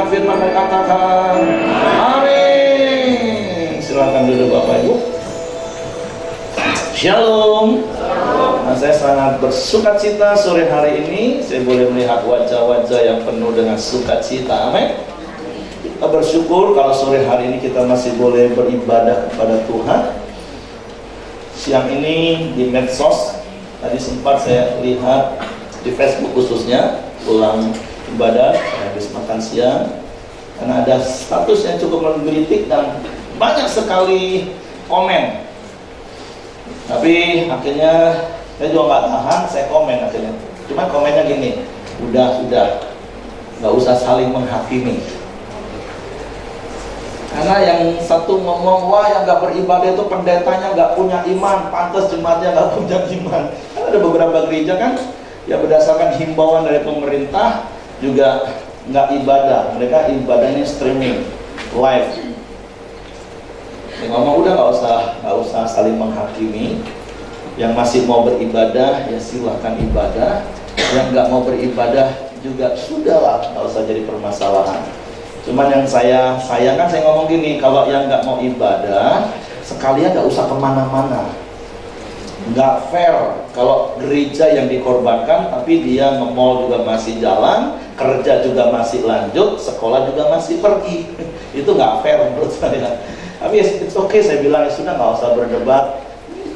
firman dan katakan amin. Silakan duduk Bapak Ibu. Shalom. Nah, saya sangat bersukacita sore hari ini saya boleh melihat wajah-wajah yang penuh dengan sukacita. Amin. Kita bersyukur kalau sore hari ini kita masih boleh beribadah kepada Tuhan. Siang ini di medsos tadi sempat saya lihat di Facebook khususnya pulang ibadah habis makan siang, karena ada status yang cukup menggelitik dan banyak sekali komen. Tapi akhirnya saya juga nggak tahan, saya komen akhirnya. Cuma komennya gini, udah, nggak usah saling menghakimi. Karena yang satu ngomong, wah yang nggak beribadah itu pendetanya nggak punya iman, pantas jemaatnya nggak punya iman. Kan ada beberapa gereja kan, ya berdasarkan himbauan dari pemerintah juga nggak ibadah, mereka ibadahnya streaming, live. Ngomong udah nggak usah saling menghakimi. Yang masih mau beribadah ya silahkan ibadah, yang nggak mau beribadah juga sudahlah, nggak usah jadi permasalahan. Cuman yang saya sayangkan, saya ngomong gini, kalau yang nggak mau ibadah sekalian nggak usah kemana-mana. Nggak fair kalau gereja yang dikorbankan tapi dia nge-mall juga masih jalan, kerja juga masih lanjut, sekolah juga masih pergi. Itu nggak fair menurut saya. Tapi it's okay, saya bilang ya sudah, nggak usah berdebat.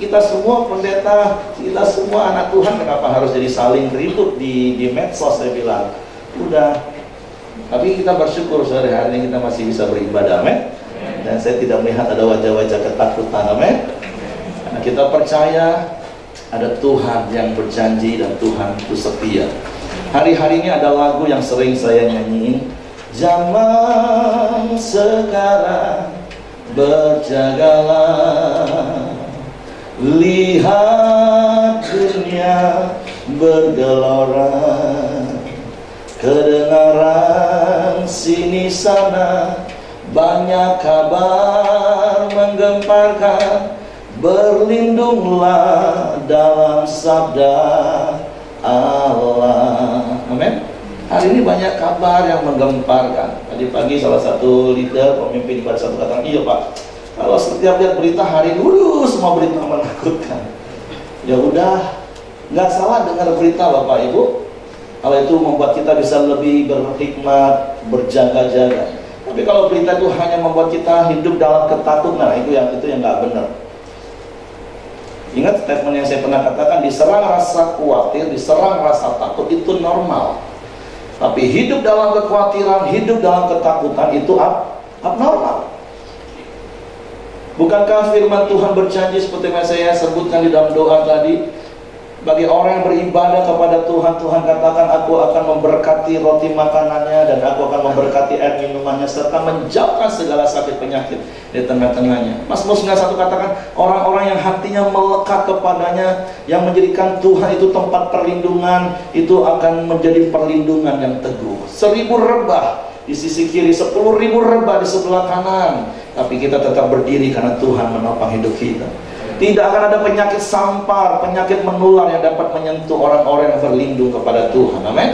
Kita semua pendeta, kita semua anak Tuhan, kenapa harus jadi saling ribut di medsos, saya bilang. Udah. Tapi kita bersyukur sore hari ini kita masih bisa beribadah, amin. Dan saya tidak melihat ada wajah-wajah ketakutan, amin. Karena kita percaya ada Tuhan yang berjanji dan Tuhan itu setia. Hari-hari ini ada lagu yang sering saya nyanyiin. Zaman sekarang berjagalah, lihat dunia bergelora, kedengaran sini sana banyak kabar menggemparkan, berlindunglah dalam sabda Allah. Amin. Hari ini banyak kabar yang menggemparkan. Tadi pagi salah satu leader pemimpin pada satu katakan, iya Pak, kalau setiap lihat berita hari ini, semua berita menakutkan. Ya udah, nggak salah dengar berita Bapak Ibu. Kalau itu membuat kita bisa lebih berhikmat, berjaga-jaga. Tapi kalau berita itu hanya membuat kita hidup dalam ketakutan, itu yang nggak benar. Ingat statement yang saya pernah katakan, diserang rasa khawatir, diserang rasa takut itu normal. Tapi hidup dalam kekhawatiran, hidup dalam ketakutan itu abnormal. Bukankah firman Tuhan berjanji seperti yang saya sebutkan di dalam doa tadi, bagi orang yang beribadah kepada Tuhan, Tuhan katakan, aku akan memberkati roti makanannya dan aku akan memberkati air minumannya serta menjauhkan segala sakit penyakit di tengah-tengahnya. Mazmur 91 katakan, orang-orang yang hatinya melekat kepadanya, yang menjadikan Tuhan itu tempat perlindungan, itu akan menjadi perlindungan yang teguh. 1000 rebah di sisi kiri, 10.000 rebah di sebelah kanan, tapi kita tetap berdiri karena Tuhan menopang hidup kita. Tidak akan ada penyakit sampar, penyakit menular yang dapat menyentuh orang-orang yang berlindung kepada Tuhan. Amin.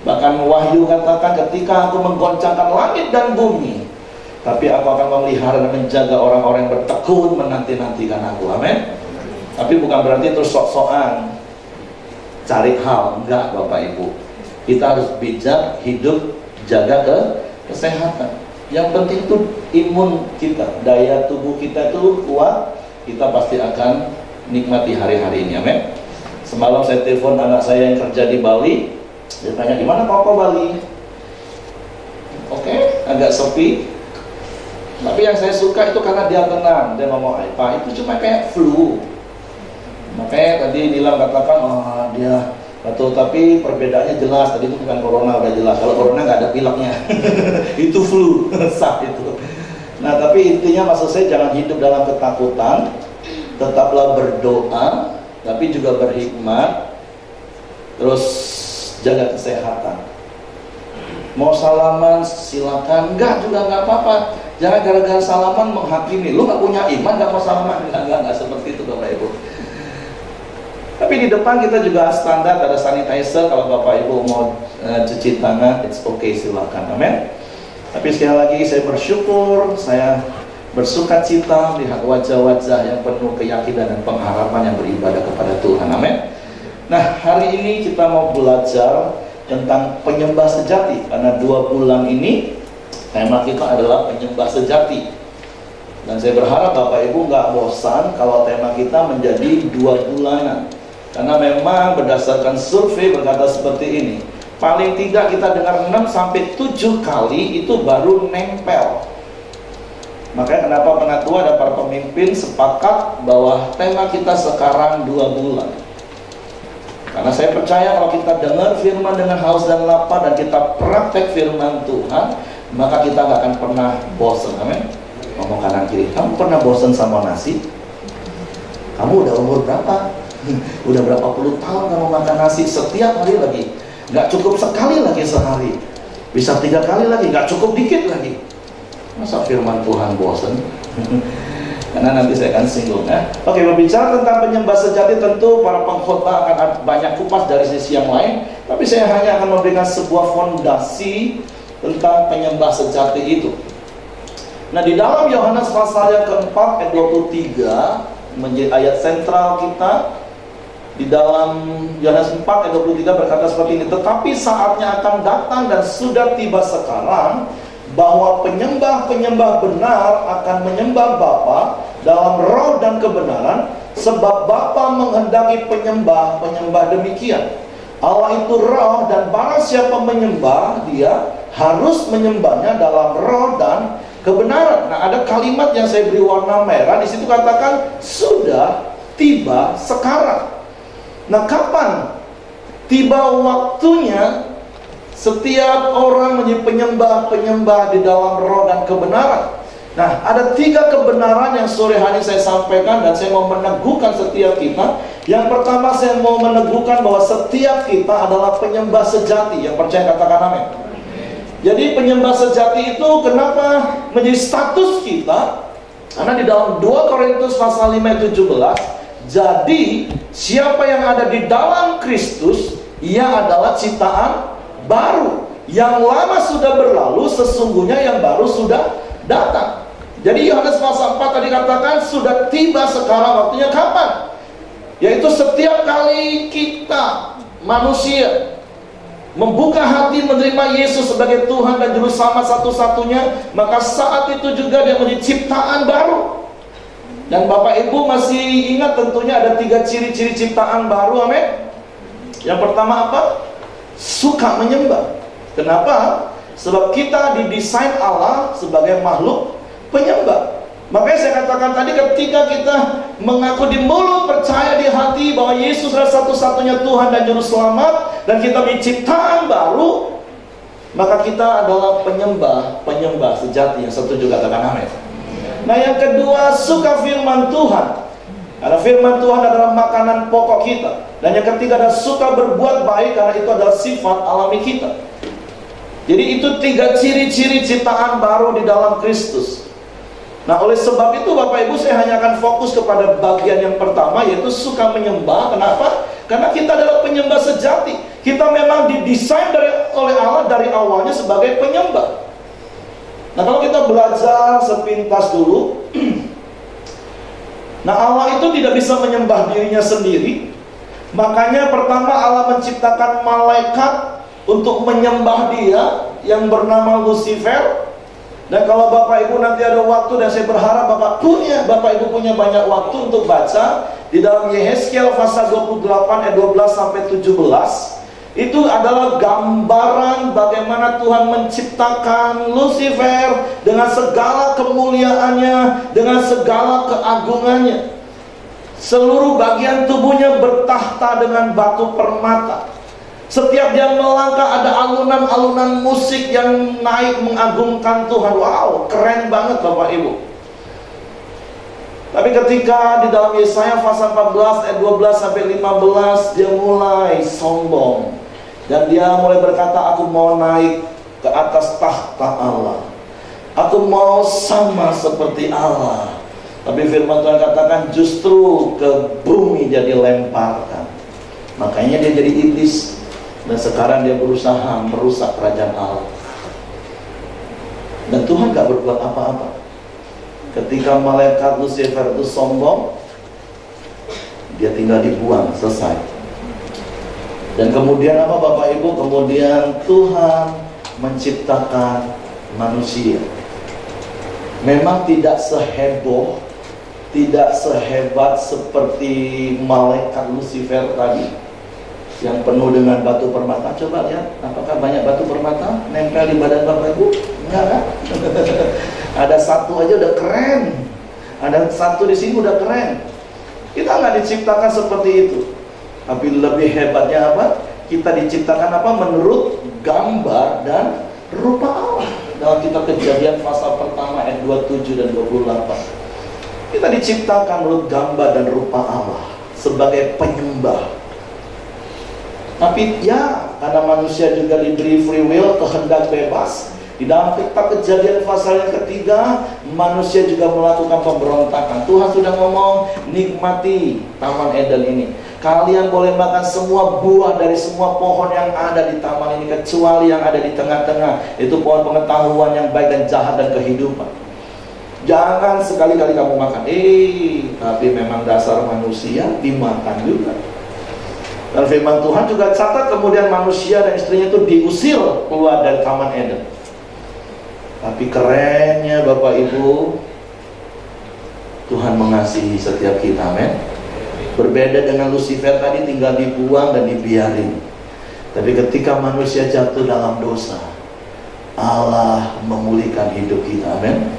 Bahkan Wahyu katakan, ketika aku menggoncangkan langit dan bumi, tapi aku akan memelihara dan menjaga orang-orang yang bertekun menanti-nantikan aku. Amin. Tapi bukan berarti terus sok-sokan cari hal. Enggak Bapak Ibu. Kita harus bijak hidup, jaga kesehatan. Yang penting itu imun kita, daya tubuh kita itu kuat, kita pasti akan nikmati hari-hari ini. Amin. Semalam saya telepon anak saya yang kerja di Bali, dia tanya, gimana Koko Bali? Oke, agak sepi. Tapi yang saya suka itu karena dia tenang. Dia ngomong, Pak, itu cuma kayak flu. Makanya tadi Nilam katakan, oh dia betul, tapi perbedaannya jelas. Tadi itu bukan corona, udah jelas. Kalau corona nggak ada pileknya. Itu flu, sah itu. Nah, tapi intinya maksud saya jangan hidup dalam ketakutan, tetaplah berdoa, tapi juga berhikmat, terus jaga kesehatan. Mau salaman silakan, enggak juga nggak apa-apa. Jangan gara-gara salaman menghakimi. Lu nggak punya iman, nggak mau salaman. Enggak seperti itu Bapak Ibu. Tapi di depan kita juga standar ada sanitizer. Kalau Bapak Ibu mau cuci tangan, it's okay, silakan. Amin. Tapi sekali lagi saya bersyukur, saya bersuka cita melihat wajah-wajah yang penuh keyakinan dan pengharapan yang beribadah kepada Tuhan. Amin. Nah, hari ini kita mau belajar tentang penyembah sejati. Karena 2 bulan ini tema kita adalah penyembah sejati. Dan saya berharap Bapak Ibu nggak bosan kalau tema kita menjadi 2 bulanan. Karena memang berdasarkan survei berkata seperti ini, paling tidak kita dengar 6-7 kali itu baru nempel. Makanya kenapa penatua dan para pemimpin sepakat bahwa tema kita sekarang 2 bulan. Karena saya percaya kalau kita dengar firman dengan haus dan lapar dan kita praktek firman Tuhan, maka kita nggak akan pernah bosan. Amin. Ngomong kanan kiri, kamu pernah bosan sama nasi? Kamu udah umur berapa? Udah berapa puluh tahun kamu makan nasi setiap hari lagi? Nggak cukup sekali lagi sehari, bisa 3 kali lagi, nggak cukup dikit lagi. Masa firman Tuhan bosan? Karena nanti saya akan singgung ya. Oke, berbicara tentang penyembah sejati, tentu para pengkhotbah akan banyak kupas dari sisi yang lain. Tapi saya hanya akan memberikan sebuah fondasi tentang penyembah sejati itu. Nah, di dalam Yohanes pasal yang keempat ayat 23 menjadi ayat sentral kita. Di dalam Yohanes 4 ayat 23 berkata seperti ini, tetapi saatnya akan datang dan sudah tiba sekarang bahwa penyembah-penyembah benar akan menyembah Bapa dalam roh dan kebenaran, sebab Bapa menghendaki penyembah-penyembah demikian. Allah itu roh, dan barang siapa menyembah Dia harus menyembahnya dalam roh dan kebenaran. Nah, ada kalimat yang saya beri warna merah di situ, katakan sudah tiba sekarang. Nah, kapan tiba waktunya setiap orang menjadi penyembah-penyembah di dalam roh dan kebenaran? Nah, ada 3 kebenaran yang sore hari saya sampaikan dan saya mau meneguhkan setiap kita. Yang pertama, saya mau meneguhkan bahwa setiap kita adalah penyembah sejati. Yang percaya katakan amin. Jadi penyembah sejati itu kenapa menjadi status kita? Karena di dalam 2 Korintus pasal 5 ayat 17, jadi siapa yang ada di dalam Kristus, ia adalah ciptaan baru. Yang lama sudah berlalu, sesungguhnya yang baru sudah datang. Jadi Yohanes pasal 4 tadi katakan sudah tiba sekarang waktunya. Kapan? Yaitu setiap kali kita manusia membuka hati menerima Yesus sebagai Tuhan dan Juru Selamat satu-satunya, maka saat itu juga dia menjadi ciptaan baru. Dan Bapak Ibu masih ingat tentunya ada 3 ciri-ciri ciptaan baru, amin. Yang pertama apa? Suka menyembah. Kenapa? Sebab kita didesain Allah sebagai makhluk penyembah. Makanya saya katakan tadi, ketika kita mengaku di mulut, percaya di hati bahwa Yesus adalah satu-satunya Tuhan dan Juru Selamat, dan kita menjadi ciptaan baru, maka kita adalah penyembah sejati. Yang setuju katakan amin. Nah, yang kedua, suka firman Tuhan. Karena firman Tuhan adalah makanan pokok kita. Dan yang ketiga adalah suka berbuat baik, karena itu adalah sifat alami kita. Jadi itu 3 ciri-ciri ciptaan baru di dalam Kristus. Nah, oleh sebab itu Bapak Ibu, saya hanya akan fokus kepada bagian yang pertama, yaitu suka menyembah. Kenapa? Karena kita adalah penyembah sejati. Kita memang didesain oleh Allah dari awalnya sebagai penyembah. Nah, kalau kita belajar sepintas dulu, nah, Allah itu tidak bisa menyembah dirinya sendiri. Makanya pertama Allah menciptakan malaikat untuk menyembah Dia yang bernama Lucifer. Dan kalau Bapak Ibu nanti ada waktu, dan saya berharap Bapak Ibu punya banyak waktu untuk baca di dalam Yehezkiel pasal 28 ayat 12 sampai 17. Itu adalah gambaran bagaimana Tuhan menciptakan Lucifer dengan segala kemuliaannya, dengan segala keagungannya. Seluruh bagian tubuhnya bertahta dengan batu permata. Setiap dia melangkah ada alunan-alunan musik yang naik mengagungkan Tuhan. Wow, keren banget Bapak Ibu. Tapi ketika di dalam Yesaya pasal 14 ayat 12 sampai 15, dia mulai sombong. Dan dia mulai berkata, aku mau naik ke atas tahta Allah. Aku mau sama seperti Allah. Tapi firman Tuhan katakan justru ke bumi dia dilemparkan. Makanya dia jadi iblis. Dan sekarang dia berusaha merusak kerajaan Allah. Dan Tuhan gak berbuat apa-apa. Ketika malaikat Lucifer itu sombong, dia tinggal dibuang, selesai. Dan kemudian apa Bapak Ibu? Kemudian Tuhan menciptakan manusia. Memang tidak seheboh, tidak sehebat seperti malaikat Lucifer tadi yang penuh dengan batu permata. Coba lihat, apakah banyak batu permata nempel di badan Bapak Ibu? Enggak kan? Ada satu aja udah keren. Ada satu di sini udah keren. Kita nggak diciptakan seperti itu. Tapi lebih hebatnya apa? Kita diciptakan apa? Menurut gambar dan rupa Allah. Dalam kitab Kejadian pasal pertama ayat 27 dan 28. Kita diciptakan menurut gambar dan rupa Allah sebagai penyembah. Tapi ya, karena manusia juga diberi free will, kehendak bebas. Di dalam kitab Kejadian pasal yang ketiga, manusia juga melakukan pemberontakan. Tuhan sudah ngomong, nikmati Taman Eden ini. Kalian boleh makan semua buah dari semua pohon yang ada di taman ini, kecuali yang ada di tengah-tengah, itu pohon pengetahuan yang baik dan jahat dan kehidupan. Jangan sekali-kali kamu makan. Tapi memang dasar manusia dimakan juga. Dan firman Tuhan juga catat kemudian manusia dan istrinya itu diusir keluar dari Taman Eden. Tapi kerennya Bapak Ibu, Tuhan mengasihi setiap kita, amin. Berbeda dengan Lucifer tadi tinggal dibuang dan dibiarin. Tapi ketika manusia jatuh dalam dosa, Allah memulihkan hidup kita, amin.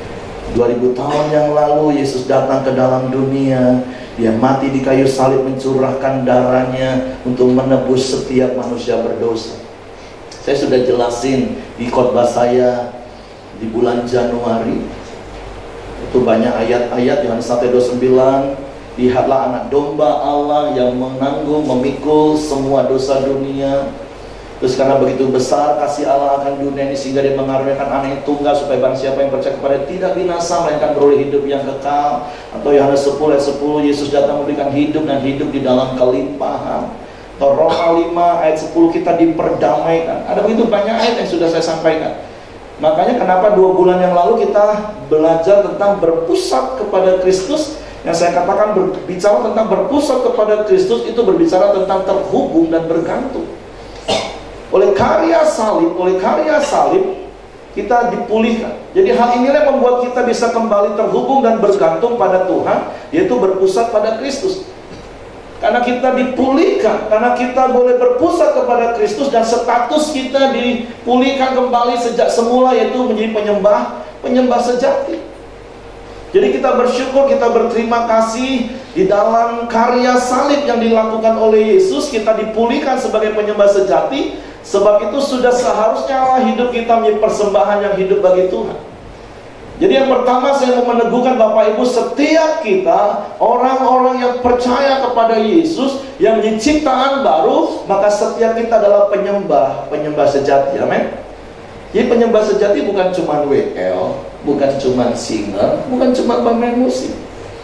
2000 tahun yang lalu Yesus datang ke dalam dunia. Dia mati di kayu salib, mencurahkan darahnya untuk menebus setiap manusia berdosa. Saya sudah jelasin di khotbah saya di bulan Januari. Itu banyak ayat-ayat, Yohanes 1:29. Lihatlah anak domba Allah yang menanggung, memikul semua dosa dunia. Terus karena begitu besar kasih Allah akan dunia ini, sehingga dia mengaruniakan anak yang tunggal, supaya barang siapa yang percaya kepada tidak binasa, melainkan beroleh hidup yang kekal. Atau Yohanes 10 ayat 10, Yesus datang memberikan hidup dan hidup di dalam kelimpahan. Atau Roma 5 ayat 10, kita diperdamaikan. Ada begitu banyak ayat yang sudah saya sampaikan. Makanya kenapa 2 bulan yang lalu kita belajar tentang berpusat kepada Kristus. Yang saya katakan berbicara tentang berpusat kepada Kristus, itu berbicara tentang terhubung dan bergantung. Oleh karya salib kita dipulihkan. Jadi hal inilah yang membuat kita bisa kembali terhubung dan bergantung pada Tuhan, yaitu berpusat pada Kristus. Karena kita dipulihkan, karena kita boleh berpusat kepada Kristus, dan status kita dipulihkan kembali sejak semula, yaitu menjadi penyembah sejati. Jadi kita bersyukur, kita berterima kasih di dalam karya salib yang dilakukan oleh Yesus, kita dipulihkan sebagai penyembah sejati. Sebab itu sudah seharusnya Allah hidup kita menjadi persembahan yang hidup bagi Tuhan. Jadi yang pertama saya mau meneguhkan Bapak Ibu, setiap kita orang-orang yang percaya kepada Yesus, yang menjadi ciptaan baru, maka setiap kita adalah penyembah sejati, amin. Jadi penyembah sejati bukan cuma WL, bukan cuma singer, bukan cuma pemain musik.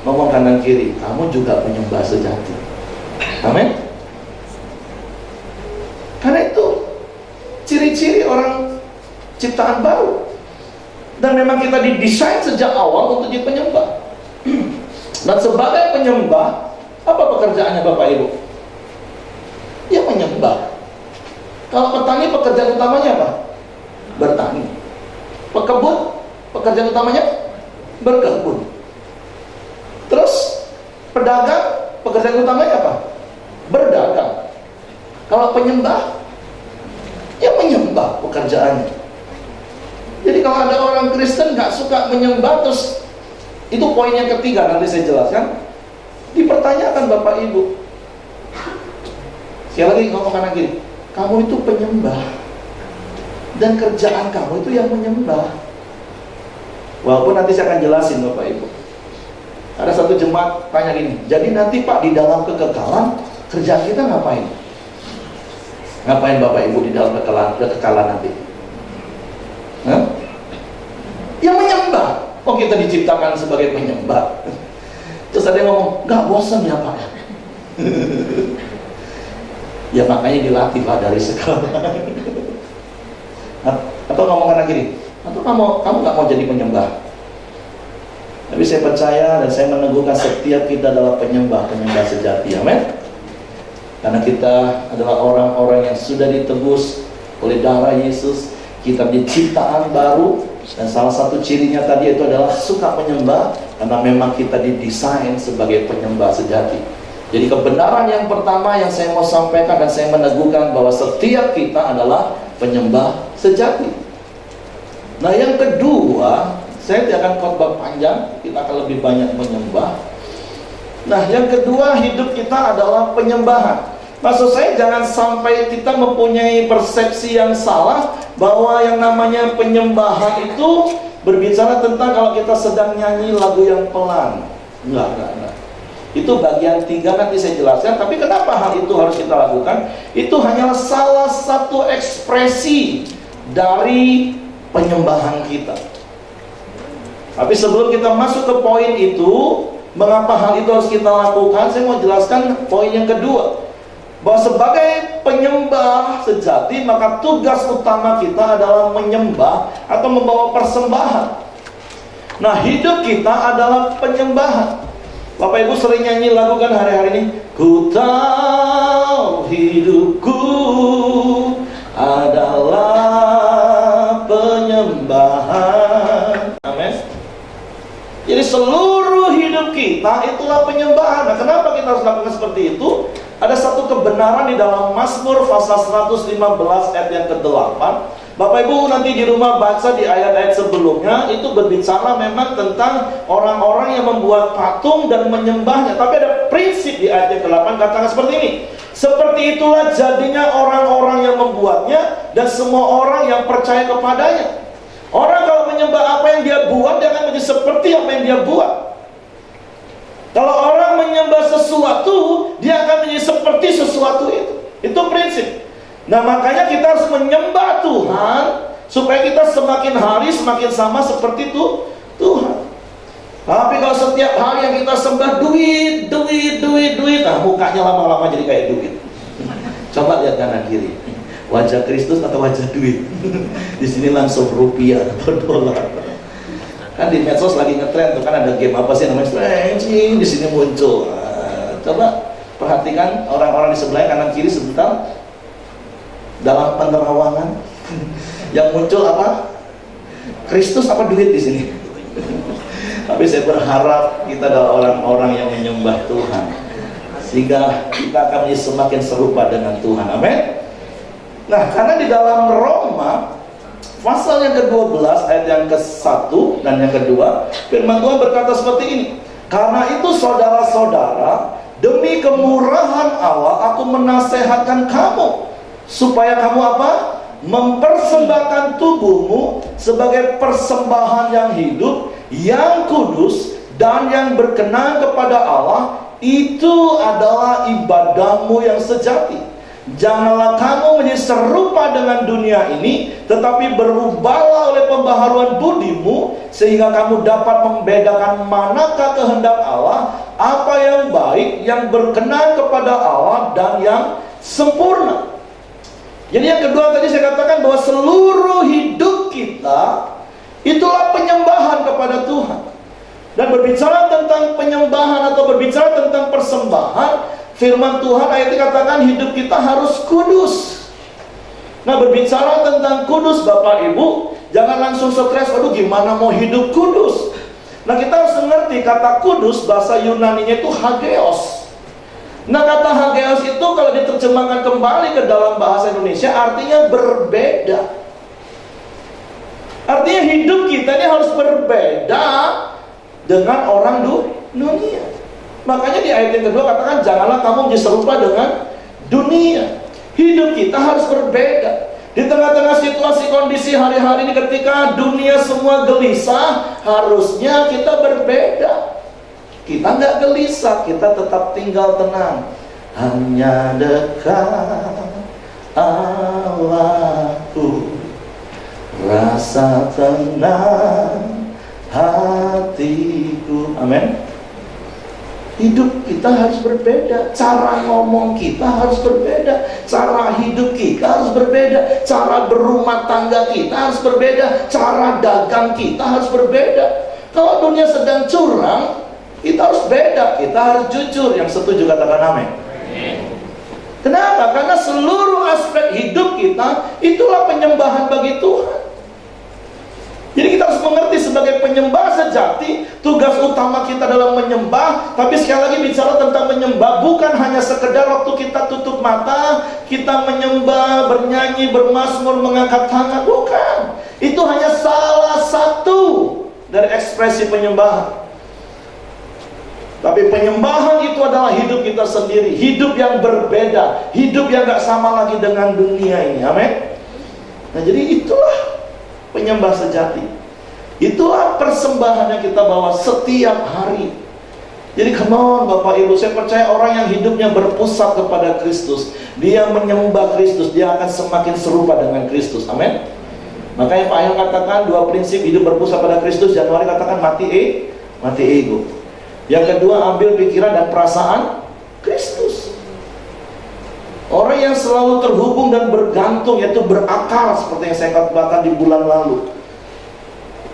Ngomong kanan kiri, kamu juga penyembah sejati, amin. Karena itu ciri-ciri orang ciptaan baru. Dan memang kita didesain sejak awal untuk jadi penyembah. Dan sebagai penyembah, apa pekerjaannya Bapak Ibu? Ya menyembah. Kalau petani, pekerjaan utamanya apa? Bertani. Pekebun, pekerjaan utamanya berkebun. Terus pedagang, pekerjaan utamanya apa? Berdagang. Kalau penyembah, ya menyembah pekerjaannya. Jadi kalau ada orang Kristen nggak suka menyembah, terus itu poin yang ketiga, nanti saya jelaskan. Dipertanyakan Bapak Ibu, sekali lagi ngomong kanan kiri, kamu itu penyembah, dan kerjaan kamu itu yang menyembah. Walaupun nanti saya akan jelasin Bapak Ibu. Ada satu jemaat tanya gini, jadi nanti Pak di dalam kekekalan kerjaan kita ngapain? Ngapain Bapak Ibu di dalam kekekalan nanti? Hah? Ya menyembah. Oh, kita diciptakan sebagai penyembah. Terus ada yang ngomong, gak bosan ya Pak? Ya makanya dilatih Pak dari sekarang. Atau ngomong kanan kiri, Atau kamu nggak mau jadi penyembah? Tapi saya percaya dan saya meneguhkan setiap kita adalah penyembah sejati. Amin. Karena kita adalah orang-orang yang sudah ditebus oleh darah Yesus. Kita diciptaan baru. Dan salah satu cirinya tadi itu adalah suka menyembah. Karena memang kita didesain sebagai penyembah sejati. Jadi kebenaran yang pertama yang saya mau sampaikan dan saya meneguhkan bahwa setiap kita adalah penyembah sejati. Nah yang kedua, saya tidak akan khotbah panjang, kita akan lebih banyak menyembah. Nah yang kedua, hidup kita adalah penyembahan. Maksud saya jangan sampai kita mempunyai persepsi yang salah bahwa yang namanya penyembahan itu berbicara tentang kalau kita sedang nyanyi lagu yang pelan. Enggak. Itu bagian 3 nanti saya jelaskan. Tapi kenapa hal itu harus kita lakukan? Itu hanyalah salah satu ekspresi dari penyembahan kita. Tapi sebelum kita masuk ke poin itu, mengapa hal itu harus kita lakukan, saya mau jelaskan poin yang kedua. Bahwa sebagai penyembah sejati, maka tugas utama kita adalah menyembah atau membawa persembahan. Nah, hidup kita adalah penyembahan. Bapak Ibu sering nyanyi lagu kan hari-hari ini, ku tahu hidupku adalah penyembahan. Amin. Jadi seluruh hidup kita itulah penyembahan. Nah, kenapa kita harus lakukan seperti itu? Ada satu kebenaran di dalam Mazmur pasal 115 ayat yang ke-8. Bapak Ibu nanti di rumah baca di ayat-ayat sebelumnya, itu berbicara memang tentang orang-orang yang membuat patung dan menyembahnya. Tapi ada prinsip di ayat yang ke-8 katakan seperti ini. Seperti itulah jadinya orang-orang yang membuatnya dan semua orang yang percaya kepadanya. Orang kalau menyembah apa yang dia buat, dia akan menjadi seperti apa yang dia buat. Kalau orang menyembah sesuatu, dia akan menjadi seperti sesuatu itu. Itu prinsip. Nah makanya kita harus menyembah Tuhan supaya kita semakin hari semakin sama seperti itu Tuhan. Tapi kalau setiap hari yang kita sembah duit, nah mukanya lama-lama jadi kayak duit. Coba lihat kanan kiri, wajah Kristus atau wajah duit? Di sini langsung rupiah atau dolar. Kan di medsos lagi ngetren tuh, kan ada game apa sih namanya stretching, di sini muncul. Nah, coba perhatikan orang-orang di sebelah kanan kiri sebentar. Dalam penerawangan yang muncul apa? Kristus apa duit di sini? Tapi saya berharap kita adalah orang-orang yang menyembah Tuhan, sehingga kita akan menjadi semakin serupa dengan Tuhan. Amin. Nah, karena di dalam Roma pasal yang ke-12 ayat yang ke-1 dan yang kedua, firman Tuhan berkata seperti ini. Karena itu saudara-saudara, demi kemurahan Allah aku menasehatkan kamu supaya kamu apa? Mempersembahkan tubuhmu sebagai persembahan yang hidup, yang kudus, dan yang berkenan kepada Allah. Itu adalah ibadahmu yang sejati. Janganlah kamu menjadi serupa dengan dunia ini, tetapi berubahlah oleh pembaharuan budimu, sehingga kamu dapat membedakan manakah kehendak Allah, apa yang baik, yang berkenan kepada Allah, dan yang sempurna. Jadi yang kedua tadi saya katakan bahwa seluruh hidup kita itulah penyembahan kepada Tuhan. Dan berbicara tentang penyembahan atau berbicara tentang persembahan, firman Tuhan ayat ini katakan hidup kita harus kudus. Nah, berbicara tentang kudus Bapak Ibu, jangan langsung stres, aduh gimana mau hidup kudus. Nah, kita harus mengerti kata kudus bahasa Yunaninya itu hageos. Nah, kata hageos itu kalau diterjemahkan kembali ke dalam bahasa Indonesia artinya berbeda. Artinya hidup kita ini harus berbeda dengan orang dunia. Makanya di ayat yang kedua katakan janganlah kamu menjadi serupa dengan dunia. Hidup kita harus berbeda. Di tengah-tengah situasi kondisi hari-hari ini ketika dunia semua gelisah, harusnya kita berbeda. Kita nggak gelisah, kita tetap tinggal tenang. Hanya dekat Allahku, rasa tenang hatiku. Amin. Hidup kita harus berbeda, cara ngomong kita harus berbeda, cara hidup kita harus berbeda, cara berumah tangga kita harus berbeda, cara dagang kita harus berbeda. Kalau dunia sedang curang, kita harus beda, kita harus jujur. Yang setuju katakan amin. Kenapa? Karena seluruh aspek hidup kita itulah penyembahan bagi Tuhan. Jadi kita harus mengerti sebagai penyembah sejati, tugas utama kita dalam menyembah. Tapi sekali lagi bicara tentang menyembah, bukan hanya sekedar waktu kita tutup mata, kita menyembah, bernyanyi, bermazmur, mengangkat tangan. Bukan. Itu hanya salah satu dari ekspresi penyembahan. Tapi penyembahan itu adalah hidup kita sendiri, hidup yang berbeda, hidup yang gak sama lagi dengan dunia ini. Amin. Nah, jadi itulah penyembah sejati. Itulah persembahan yang kita bawa setiap hari. Jadi come on Bapak Ibu, saya percaya orang yang hidupnya berpusat kepada Kristus, dia menyembah Kristus, dia akan semakin serupa dengan Kristus. Amin. Makanya Pak Ayong katakan dua prinsip hidup berpusat pada Kristus. Januari katakan mati ego. Yang kedua, ambil pikiran dan perasaan Kristus. Orang yang selalu terhubung dan bergantung, yaitu berakar, seperti yang saya katakan di bulan lalu,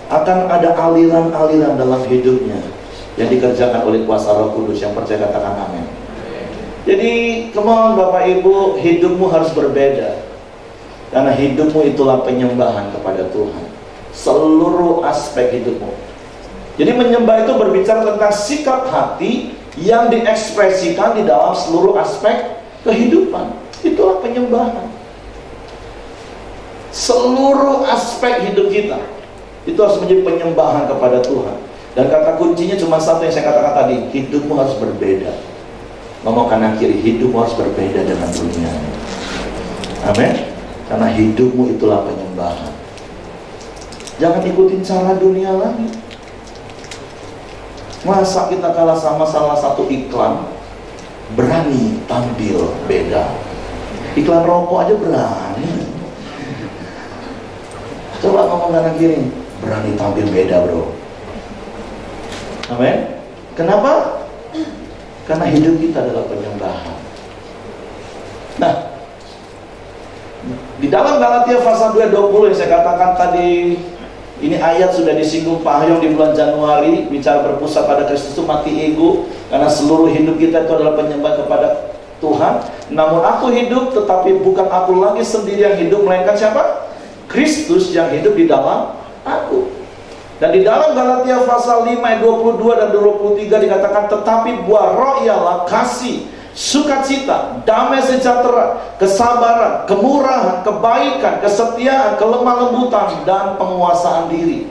akan ada aliran-aliran dalam hidupnya yang dikerjakan oleh kuasa Roh Kudus. Yang percaya katakan amin. Jadi, come on Bapak Ibu, hidupmu harus berbeda, karena hidupmu itulah penyembahan kepada Tuhan. Seluruh aspek hidupmu. Jadi menyembah itu berbicara tentang sikap hati yang diekspresikan di dalam seluruh aspek kehidupan. Itulah penyembahan. Seluruh aspek hidup kita itu harus menjadi penyembahan kepada Tuhan. Dan kata kuncinya cuma satu yang saya katakan tadi, hidupmu harus berbeda. Ngomong kanan kiri, hidupmu harus berbeda dengan dunia. Amin. Karena hidupmu itulah penyembahan. Jangan ikutin cara dunia lagi. Masa kita kalah sama salah satu iklan, berani tampil beda. Iklan rokok aja berani. Coba ngomong kanan kiri, berani tampil beda bro. Amin. Kenapa? Karena hidup kita adalah penyembahan. Nah, di dalam Galatia pasal 2:20 yang saya katakan tadi, ini ayat sudah disinggung Pak Hayong di bulan Januari, bicara berpusat pada Kristus itu mati ego, karena seluruh hidup kita itu adalah penyembah kepada Tuhan. Namun aku hidup, tetapi bukan aku lagi sendiri yang hidup, melainkan siapa? Kristus yang hidup di dalam aku. Dan di dalam Galatia pasal 5 ayat 22 dan 23 dikatakan, tetapi buah roh ialah kasih, sukacita, damai sejahtera, kesabaran, kemurahan, kebaikan, kesetiaan, kelemah lembutan, dan penguasaan diri.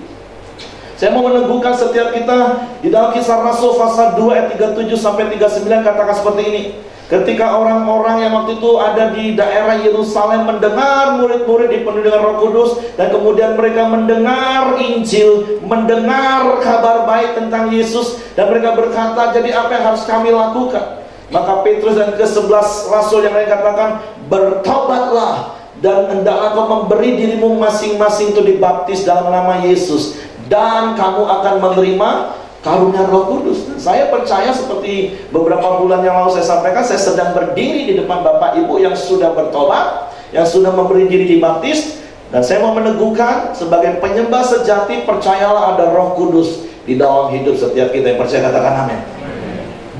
Saya mau meneguhkan setiap kita di dalam Kisah Rasul pasal 2 ayat 37 sampai 39 katakan seperti ini. Ketika orang-orang yang waktu itu ada di daerah Yerusalem mendengar murid-murid dipenuhi dengan Roh Kudus, dan kemudian mereka mendengar Injil, mendengar kabar baik tentang Yesus, dan mereka berkata, jadi apa yang harus kami lakukan? Maka Petrus dan ke-11 Rasul yang lain katakan, bertobatlah dan hendaklah kau memberi dirimu masing-masing itu dibaptis dalam nama Yesus, dan kamu akan menerima karunia Roh Kudus. Saya percaya seperti beberapa bulan yang lalu saya sampaikan, saya sedang berdiri di depan Bapak Ibu yang sudah bertobat, yang sudah memberi diri dibaptis, dan saya mau meneguhkan sebagai penyembah sejati, percayalah ada Roh Kudus di dalam hidup setiap kita. Yang percaya katakan amin.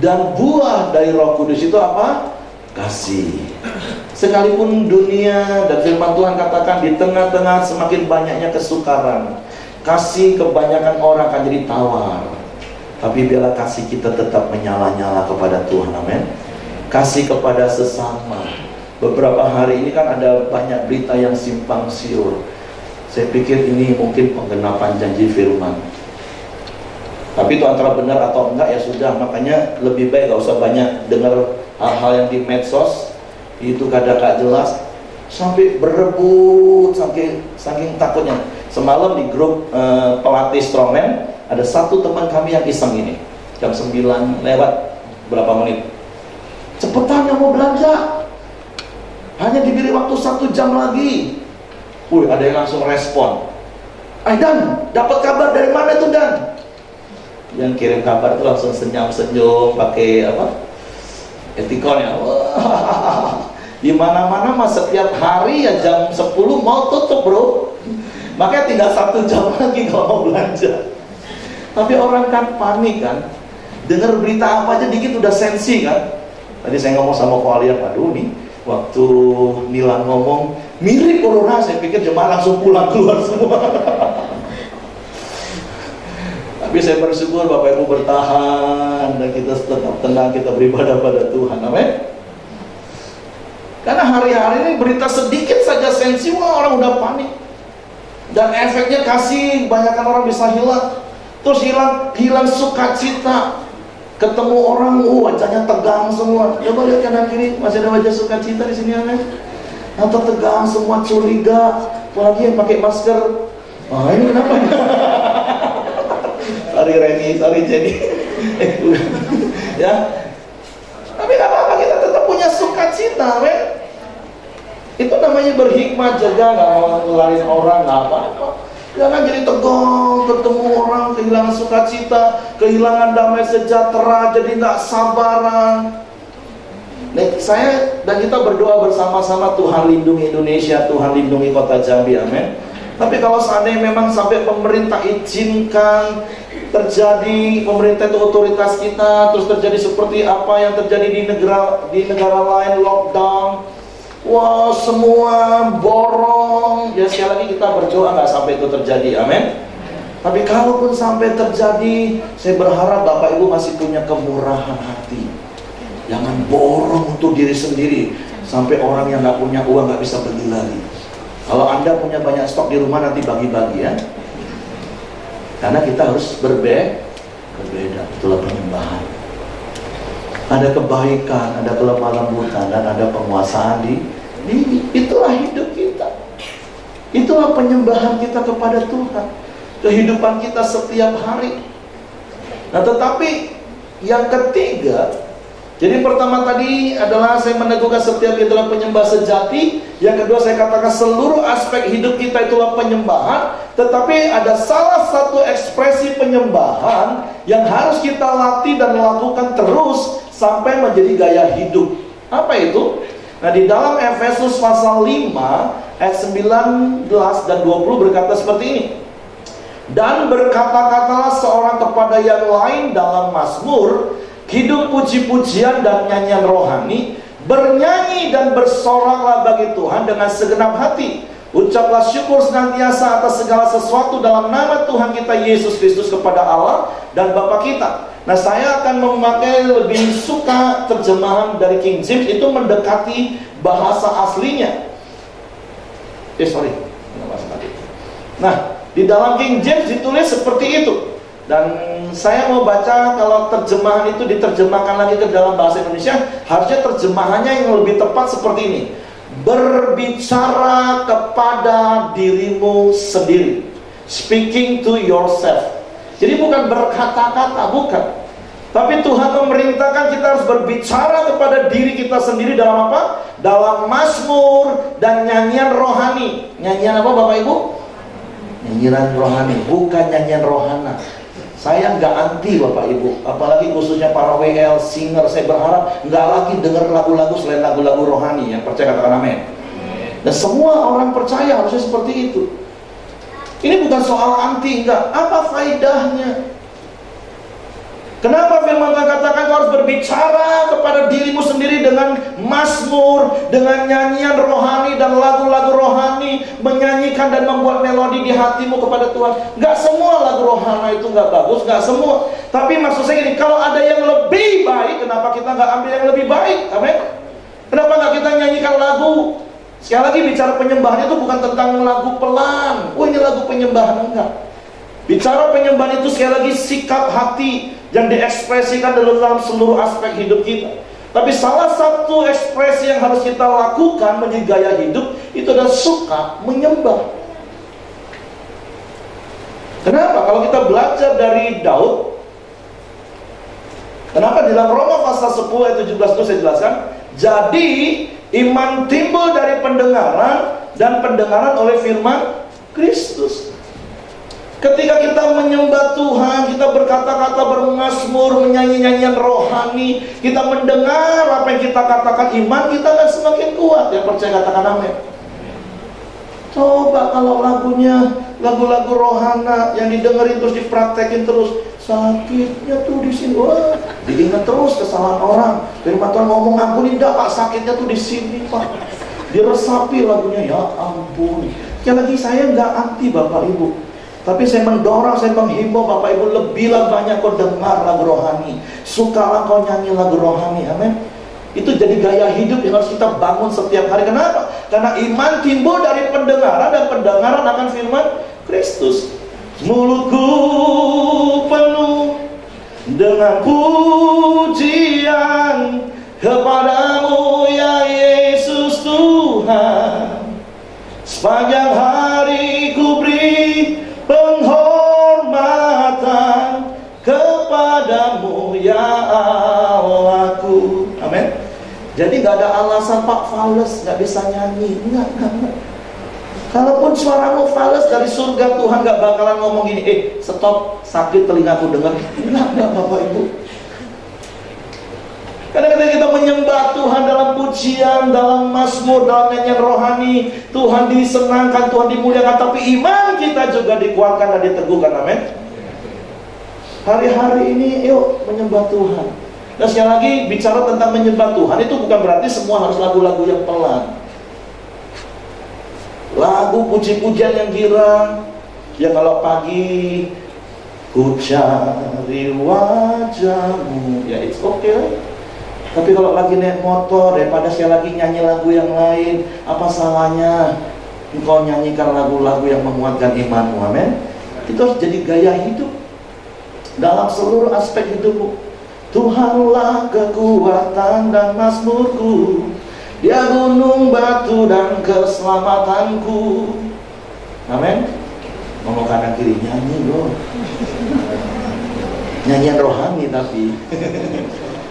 Dan buah dari Roh Kudus itu apa? Kasih. Sekalipun dunia dan firman Tuhan katakan di tengah-tengah semakin banyaknya kesukaran, kasih kebanyakan orang akan jadi tawar. Tapi biarlah kasih kita tetap menyala-nyala kepada Tuhan. Amin. Kasih kepada sesama. Beberapa hari ini kan ada banyak berita yang simpang siur. Saya pikir ini mungkin penggenapan janji firman. Tapi itu antara benar atau enggak ya sudah. Makanya lebih baik gak usah banyak dengar hal-hal yang di medsos. Itu kadang gak jelas, sampai berebut, saking takutnya. Semalam di grup pelatih strongman, ada satu teman kami yang iseng ini, jam 9 lewat berapa menit, cepetan yang mau belanja, hanya diberi waktu 1 jam lagi. Ada yang langsung respon, Dan, dapat kabar dari mana itu Dan? Yang kirim kabar itu langsung senyum-senyum pakai apa? Etikon ya. Wah, di mana-mana mas setiap hari ya jam 10 mau tutup bro. Makanya tinggal 1 jam lagi kalau mau belanja. Tapi orang kan panik kan. Dengar berita apa aja dikit udah sensi kan. Tadi saya ngomong sama koalian, aduh nih waktu Nilan ngomong mirip corona, saya pikir jemaah langsung pulang keluar semua. Tapi saya bersyukur Bapak Ibu bertahan dan kita tetap tenang, kita beribadah pada Tuhan. Amin. Karena hari-hari ini berita sedikit saja sensi, wah orang udah panik. Dan efeknya kasih, kebanyakan orang bisa hilang. Terus hilang sukacita. Ketemu orang, wajahnya tegang semua. Coba lihat kanan kiri, masih ada wajah sukacita di sini, amin. Atau tegang semua, curiga, apalagi yang pakai masker. Wah ini kenapa? Sorry Reni, sorry Jenny. Ya. Tapi gak apa-apa, kita tetap punya sukacita, men. Itu namanya berhikmat, jaga, gak mau ngelarin orang, gak apa-apa. Jangan jadi tegang, ketemu orang, kehilangan sukacita, kehilangan damai sejahtera, jadi gak sabaran. Nah, saya dan kita berdoa bersama-sama, Tuhan lindungi Indonesia, Tuhan lindungi kota Jambi, amin. Tapi kalau seandainya memang sampai pemerintah izinkan terjadi, pemerintah itu otoritas kita, terus terjadi seperti apa yang terjadi di negara lain, lockdown, wah semua borong, ya sekali lagi kita berdoa nggak sampai itu terjadi, amin. Tapi kalaupun sampai terjadi, saya berharap Bapak Ibu masih punya kemurahan hati. Jangan borong untuk diri sendiri, sampai orang yang nggak punya uang nggak bisa beli lagi. Kalau Anda punya banyak stok di rumah, nanti bagi-bagi ya. Karena kita harus berbeda, itulah penyembahan. Ada kebaikan, ada kelemah lembutan, dan ada penguasaan di itulah hidup kita. Itulah penyembahan kita kepada Tuhan. Kehidupan kita setiap hari. Nah tetapi yang ketiga, jadi pertama tadi adalah saya meneguhkan setiap kita adalah penyembah sejati. Yang kedua saya katakan seluruh aspek hidup kita itulah penyembahan. Tetapi ada salah satu ekspresi penyembahan yang harus kita latih dan lakukan terus sampai menjadi gaya hidup. Apa itu? Nah di dalam Efesus pasal 5 ayat 19 dan 20 berkata seperti ini. Dan berkata-katalah seorang kepada yang lain dalam mazmur, hidup puji-pujian dan nyanyian rohani, bernyanyi dan bersoraklah bagi Tuhan dengan segenap hati. Ucaplah syukur senantiasa atas segala sesuatu dalam nama Tuhan kita Yesus Kristus kepada Allah dan Bapa kita. Nah saya akan memakai lebih suka terjemahan dari King James, itu mendekati bahasa aslinya. Nah di dalam King James ditulis seperti itu. Dan saya mau baca, kalau terjemahan itu diterjemahkan lagi ke dalam bahasa Indonesia, harusnya terjemahannya yang lebih tepat seperti ini. Berbicara kepada dirimu sendiri, speaking to yourself. Jadi bukan berkata-kata, bukan. Tapi Tuhan memerintahkan kita harus berbicara kepada diri kita sendiri dalam apa? Dalam mazmur dan nyanyian rohani. Nyanyian apa Bapak Ibu? Nyanyian rohani, bukan nyanyian rohana. Saya nggak anti Bapak Ibu, apalagi khususnya para WL, singer. Saya berharap nggak lagi dengar lagu-lagu selain lagu-lagu rohani. Yang percaya katakan amin. Dan semua orang percaya harusnya seperti itu. Ini bukan soal anti, enggak. Apa faedahnya? Kenapa firman Tuhan katakan kau harus berbicara kepada dirimu sendiri dengan mazmur, dengan nyanyian rohani dan lagu-lagu rohani, menyanyikan dan membuat melodi di hatimu kepada Tuhan. Gak semua lagu rohani itu gak bagus, gak semua. Tapi maksud saya ini, kalau ada yang lebih baik, kenapa kita gak ambil yang lebih baik? Amin. Kenapa gak kita nyanyikan lagu? Sekali lagi bicara penyembahan itu bukan tentang lagu pelan. Oh ini lagu penyembahan, enggak. Bicara penyembahan itu sekali lagi sikap hati yang diekspresikan dalam seluruh aspek hidup kita. Tapi salah satu ekspresi yang harus kita lakukan menjadi gaya hidup itu adalah suka menyembah. Kenapa? Kalau kita belajar dari Daud, kenapa di dalam Roma pasal 10 ayat 17 itu saya jelaskan, jadi iman timbul dari pendengaran dan pendengaran oleh firman Kristus. Ketika kita menyembah Tuhan, kita berkata-kata, bermazmur, menyanyi nyanyian rohani, kita mendengar apa yang kita katakan, iman kita akan semakin kuat. Yang percaya katakan amin. Coba kalau lagunya lagu-lagu rohana yang didengerin terus dipraktekin terus, sakitnya tuh di sini, wah, diingat terus kesalahan orang. Firman Tuhan ngomong, ampuni enggak Pak, sakitnya tuh di sini Pak. Diresapi lagunya, ya ampun. Sekali lagi saya nggak anti Bapak Ibu, tapi saya mendorong, saya menghimbau Bapak Ibu, lebihlah banyak kau dengar lagu rohani, sukalah kau nyanyi lagu rohani, amin. Itu jadi gaya hidup yang harus kita bangun setiap hari. Kenapa? Karena iman timbul dari pendengaran, dan pendengaran akan firman Kristus. Mulutku penuh dengan pujian kepadamu ya Yesus Tuhan. Sepanjang hari ku beri penghormatan kepadamu ya Allahku. Amin. Jadi gak ada alasan Pak fales gak bisa nyanyi. Enggak. Kalaupun suaramu fales dari surga, Tuhan gak bakalan ngomong gini, stop, sakit telingaku dengar. Enggak Bapak Ibu. Karena ketika kita menyembah Tuhan dalam pujian, dalam mazmur, dalam nyanyian rohani, Tuhan disenangkan, Tuhan dimuliakan, tapi iman kita juga dikuatkan dan diteguhkan. Amin. Hari-hari ini yuk menyembah Tuhan. Dan sekali lagi bicara tentang menyembah Tuhan, itu bukan berarti semua harus lagu-lagu yang pelan. Lagu puji-pujian yang girang, ya kalau pagi ku cari wajahmu, ya it's okay. Tapi kalau lagi naik motor, daripada sekali lagi nyanyi lagu yang lain, apa salahnya engkau nyanyikan lagu-lagu yang menguatkan imanmu, amin. Itu harus jadi gaya hidup dalam seluruh aspek hidupmu. Tuhanlah kekuatan dan mazmurku, Dia gunung batu dan keselamatanku. Amin. Ngomong kanan kiri, nyanyi loh. Nyanyian rohani tapi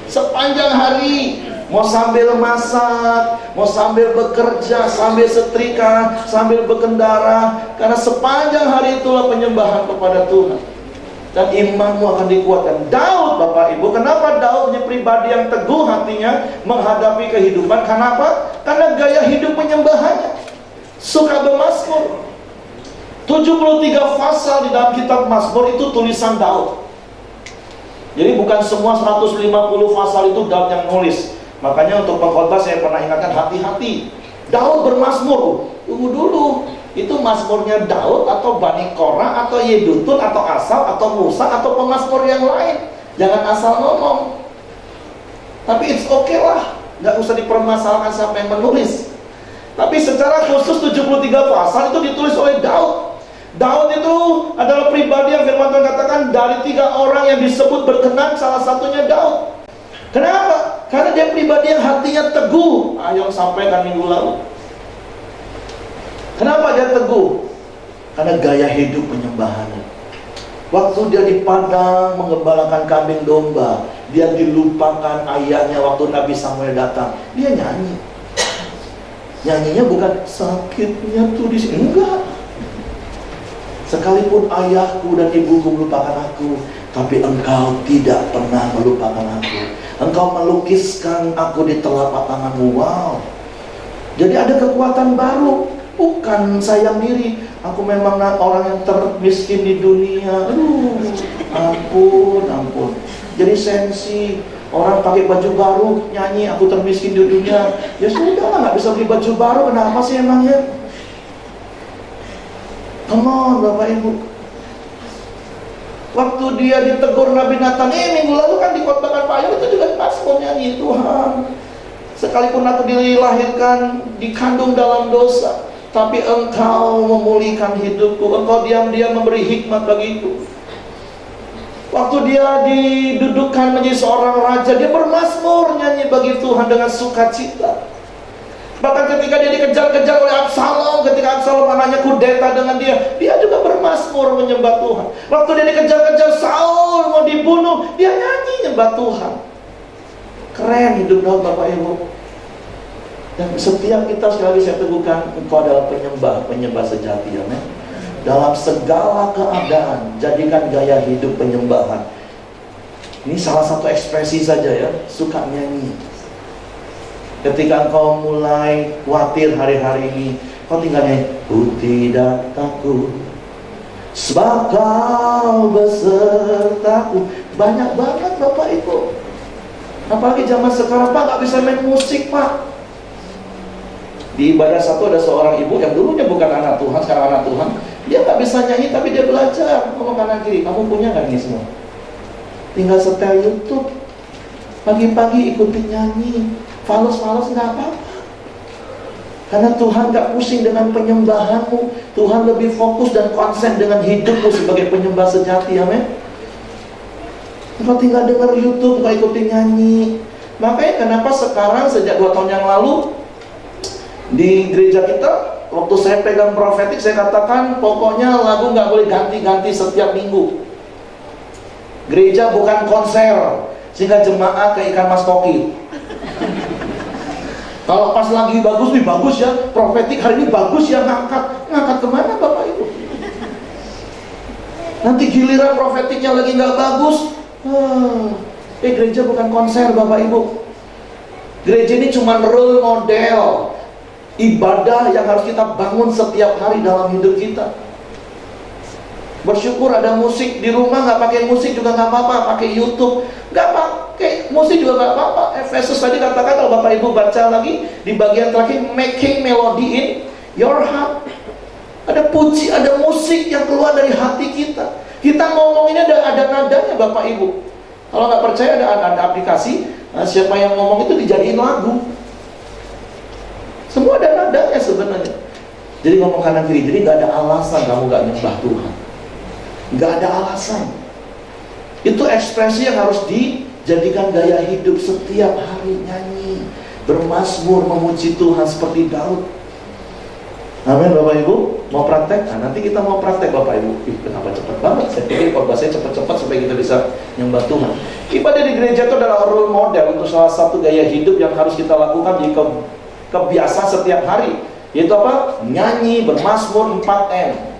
sepanjang hari, mau sambil masak, mau sambil bekerja, sambil setrika, sambil berkendara, karena sepanjang hari itulah penyembahan kepada Tuhan. Dan imanmu akan dikuatkan. Daud Bapak Ibu, kenapa Daud punya pribadi yang teguh hatinya menghadapi kehidupan? Kenapa? Karena gaya hidup penyembahannya. Suka bermazmur. 73 pasal di dalam kitab Mazmur itu tulisan Daud. Jadi bukan semua 150 pasal itu Daud yang nulis. Makanya untuk pengkhotbah saya pernah ingatkan, hati-hati. Daud bermazmur. Tunggu dulu. Itu mazmurnya Daud atau Bani Korah atau Yedutun atau Asaf atau Musa atau pemazmur yang lain. Jangan asal ngomong. Tapi it's okay lah, nggak usah dipermasalahkan siapa yang menulis. Tapi secara khusus 73 pasal itu ditulis oleh Daud. Daud itu adalah pribadi yang firman Tuhan katakan dari 3 orang yang disebut berkenan, salah satunya Daud. Kenapa? Karena dia pribadi yang hatinya teguh. Ayo sampaikan minggu lalu. Kenapa dia teguh? Karena gaya hidup penyembahannya. Waktu dia di padang mengembalakan kambing domba, dia dilupakan ayahnya waktu Nabi Samuel datang. Dia nyanyi. Nyanyinya bukan sakitnya tuh di sini, enggak. Sekalipun ayahku dan ibuku melupakan aku, tapi engkau tidak pernah melupakan aku. Engkau melukiskan aku di telapak tanganmu. Wow. Jadi ada kekuatan baru. Bukan sayang diri, aku memang orang yang termiskin di dunia. Ampun. Jadi sensi, orang pakai baju baru nyanyi aku termiskin di dunia. Ya sudah lah, nggak bisa beli baju baru. Kenapa sih emangnya? Come on Bapak Ibu. Waktu dia ditegur Nabi Nathan, minggu lalu kan dikhotbahkan Pak Ayub, itu juga mazmur nyanyi, Tuhan, sekalipun aku dilahirkan dikandung dalam dosa, tapi engkau memulihkan hidupku, engkau diam-diam memberi hikmat bagiku. Waktu dia didudukkan menjadi seorang raja, dia bermazmur nyanyi bagi Tuhan dengan sukacita. Bahkan ketika dia dikejar-kejar oleh Absalom, ketika Absalom anaknya kudeta dengan dia, dia juga bermazmur menyembah Tuhan. Waktu dia dikejar-kejar Saul mau dibunuh, dia nyanyi nyembah Tuhan. Keren hidup Daud Bapak Ibu. Dan setiap kita, sekali lagi saya teguhkan, engkau adalah penyembah sejati, amin. dalam segala keadaan jadikan gaya hidup penyembahan. Ini salah satu ekspresi saja ya, suka nyanyi. Ketika engkau mulai khawatir hari-hari ini, kau tinggal nyanyi, ku tidak takut, sebab kau besertaku. Banyak banget Bapak Ibu. Apalagi zaman sekarang, Pak gak bisa main musik Pak. Di ibadah satu ada seorang ibu yang dulunya bukan anak Tuhan, sekarang anak Tuhan. Dia gak bisa nyanyi tapi dia belajar ngomong kanan kiri. Kamu punya gak ini semua? Tinggal setel YouTube, pagi-pagi ikutin nyanyi, falos-falos gak apa-apa. Karena Tuhan gak pusing dengan penyembahanmu. Tuhan lebih fokus dan konsen dengan hidupmu sebagai penyembah sejati. Amin. Kau tinggal dengar YouTube, kau ikutin nyanyi. Makanya kenapa sekarang sejak 2 tahun yang lalu di gereja kita, waktu saya pegang prophetic, saya katakan pokoknya lagu gak boleh ganti-ganti setiap minggu. Gereja bukan konser, sehingga jemaat ke ikan mas koki. Kalau pas lagi bagus nih, bagus ya, prophetic hari ini bagus ya, ngangkat kemana Bapak Ibu? Nanti giliran propheticnya lagi gak bagus. Gereja bukan konser Bapak Ibu. Gereja ini cuma role model ibadah yang harus kita bangun setiap hari dalam hidup kita. Bersyukur ada musik di rumah, nggak pakai musik juga nggak apa-apa, pakai YouTube, nggak pakai musik juga nggak apa-apa. Efesus tadi katakan, kalau Bapak Ibu baca lagi di bagian terakhir, making melody in your heart. Ada puji, ada musik yang keluar dari hati kita. Kita ngomong ini ada nadanya Bapak Ibu. Kalau nggak percaya ada aplikasi, siapa yang ngomong itu dijadiin lagu. Semua ada nadanya sebenarnya. Jadi ngomong kanan kiri, jadi nggak ada alasan kamu nggak nyembah Tuhan. Nggak ada alasan. Itu ekspresi yang harus dijadikan gaya hidup setiap hari. Nyanyi, bermazmur, memuji Tuhan seperti Daud. Amin Bapak Ibu. Mau praktek? Nah, nanti kita mau praktek Bapak Ibu. Kenapa cepat banget? Saya pikir kalau saya cepat-cepat supaya kita bisa nyembah Tuhan. Ibadah di gereja itu adalah role model untuk salah satu gaya hidup yang harus kita lakukan di kebiasaan setiap hari. Yaitu apa? Nyanyi, bermazmur, 4M.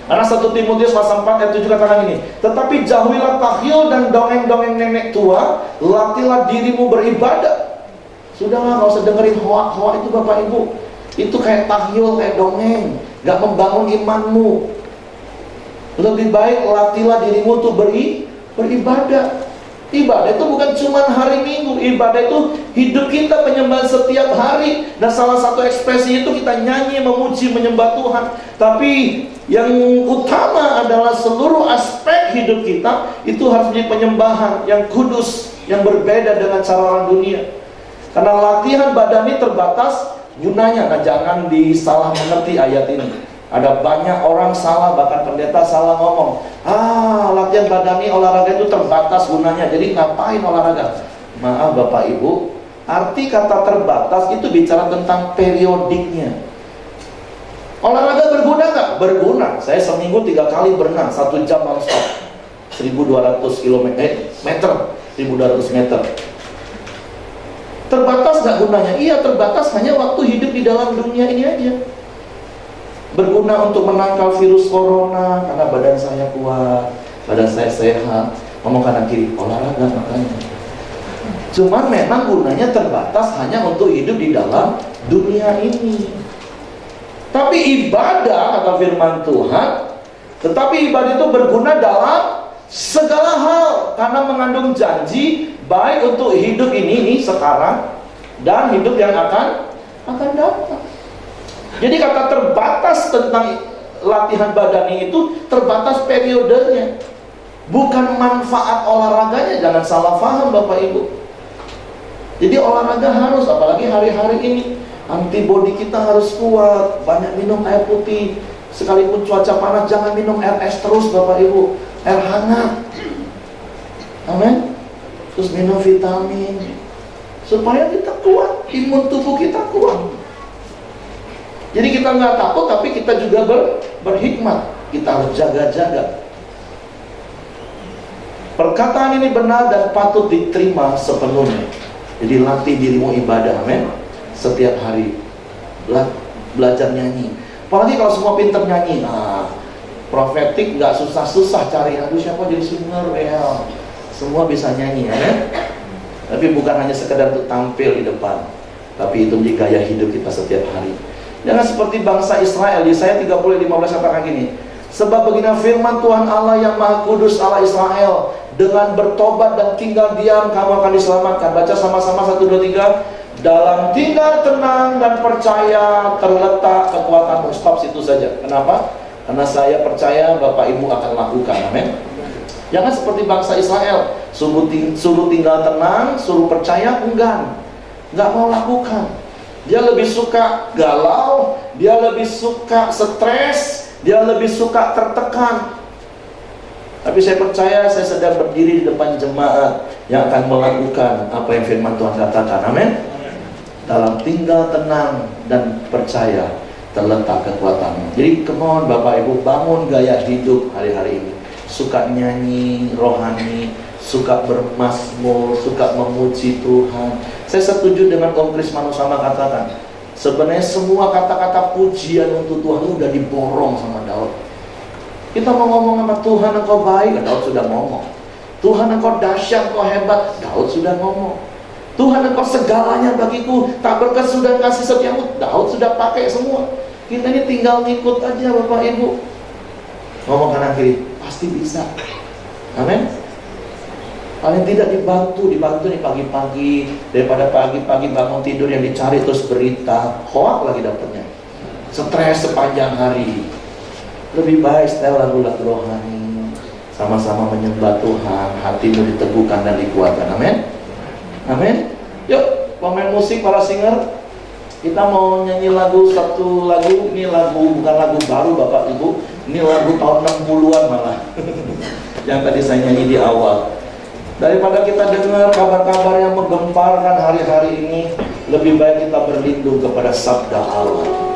Karena 1 Timotius pasal 4 ayat 7 katakan ini, tetapi jauhilah tahyul dan dongeng-dongeng nenek tua, latihlah dirimu beribadah. Sudahlah, gak usah dengerin hoak-hoak itu Bapak Ibu. Itu kayak tahyul, kayak dongeng, gak membangun imanmu. Lebih baik latihlah dirimu untuk beribadah. Ibadah itu bukan cuma hari Minggu. Ibadah itu hidup kita, penyembahan setiap hari. Dan salah satu ekspresi itu kita nyanyi, memuji, menyembah Tuhan. Tapi yang utama adalah seluruh aspek hidup kita itu harus menjadi penyembahan yang kudus, yang berbeda dengan cara orang dunia. Karena latihan badani terbatas gunanya. Nah, jangan disalah mengerti ayat ini. Ada banyak orang salah, bahkan pendeta salah ngomong, latihan badani olahraga itu terbatas gunanya, jadi ngapain olahraga? Maaf Bapak Ibu, arti kata terbatas itu bicara tentang periodiknya. Olahraga berguna nggak? Berguna. Saya seminggu 3 kali berenang, 1 jam non-stop, 1200 meter. Terbatas nggak gunanya? Iya, terbatas, hanya waktu hidup di dalam dunia ini aja. Berguna untuk menangkal virus corona, karena badan saya kuat, badan saya sehat. Ngomong kanan kiri, olahraga makanya. Cuman memang gunanya terbatas hanya untuk hidup di dalam dunia ini. Tapi ibadah, kata firman Tuhan, tetapi ibadah itu berguna dalam segala hal, karena mengandung janji baik untuk hidup ini sekarang dan hidup yang akan datang. Jadi kata terbatas tentang latihan badani itu terbatas periodenya, bukan manfaat olahraganya. Jangan salah paham Bapak Ibu. Jadi olahraga harus, apalagi hari-hari ini, antibodi kita harus kuat. Banyak minum air putih. Sekalipun cuaca panas, jangan minum air es terus Bapak Ibu, air hangat. Amin. Terus minum vitamin supaya kita kuat, imun tubuh kita kuat. Jadi kita nggak takut, tapi kita juga berhikmat. Kita harus jaga-jaga. Perkataan ini benar dan patut diterima sepenuhnya. Jadi latih dirimu ibadah, amin. Setiap hari belajar nyanyi. Apalagi kalau semua pintar nyanyi, Profetik nggak susah-susah cari. Aduh, siapa jadi singer? Ya, semua bisa nyanyi ya. Tapi bukan hanya sekedar untuk tampil di depan, tapi itu menjadi gaya hidup kita setiap hari. Jangan seperti bangsa Israel. Yesaya 30:15 katakan gini, sebab begini firman Tuhan Allah yang Maha Kudus, Allah Israel, dengan bertobat dan tinggal diam kamu akan diselamatkan. Baca sama-sama 1, 2, 3. Dalam tinggal tenang dan percaya terletak kekuatanmu. Stop situ saja. Kenapa? Karena saya percaya Bapak Ibu akan lakukan. Amin. Jangan seperti bangsa Israel, suruh tinggal tenang, suruh percaya, enggak mau lakukan. Dia lebih suka galau, dia lebih suka stres, dia lebih suka tertekan. Tapi saya percaya saya sedang berdiri di depan jemaat yang akan melakukan apa yang firman Tuhan katakan. Amin. Dalam tinggal tenang dan percaya terletak kekuatanmu. Jadi come on Bapak Ibu, bangun gaya hidup hari-hari ini. Suka nyanyi rohani, suka bermazmur, suka memuji Tuhan. Saya setuju dengan Om Krismano sama katakan, sebenarnya semua kata-kata pujian untuk Tuhan itu udah diborong sama Daud. Kita mau ngomong sama Tuhan engkau baik, Daud sudah ngomong. Tuhan engkau dahsyat, engkau hebat, Daud sudah ngomong. Tuhan engkau segalanya bagiku, tak berkesudahan kasih setiamu, Daud sudah pakai semua. Kita ini tinggal ngikut aja Bapak Ibu. Ngomong kanan kiri, pasti bisa. Amin. Paling tidak dibantu nih pagi-pagi. Daripada pagi-pagi bangun tidur yang dicari terus berita, hoak lagi dapatnya. Stres sepanjang hari. Lebih baik setel lagu-lagu rohani, sama-sama menyembah Tuhan, hatimu diteguhkan dan dikuatkan. Amin. Amin. Yuk, pemain musik, para singer, kita mau nyanyi satu lagu. Ini lagu, bukan lagu baru Bapak Ibu. Ini lagu tahun 60-an malah. Yang tadi saya nyanyi di awal. Daripada kita dengar kabar-kabar yang menggemparkan hari-hari ini, lebih baik kita berlindung kepada sabda Allah.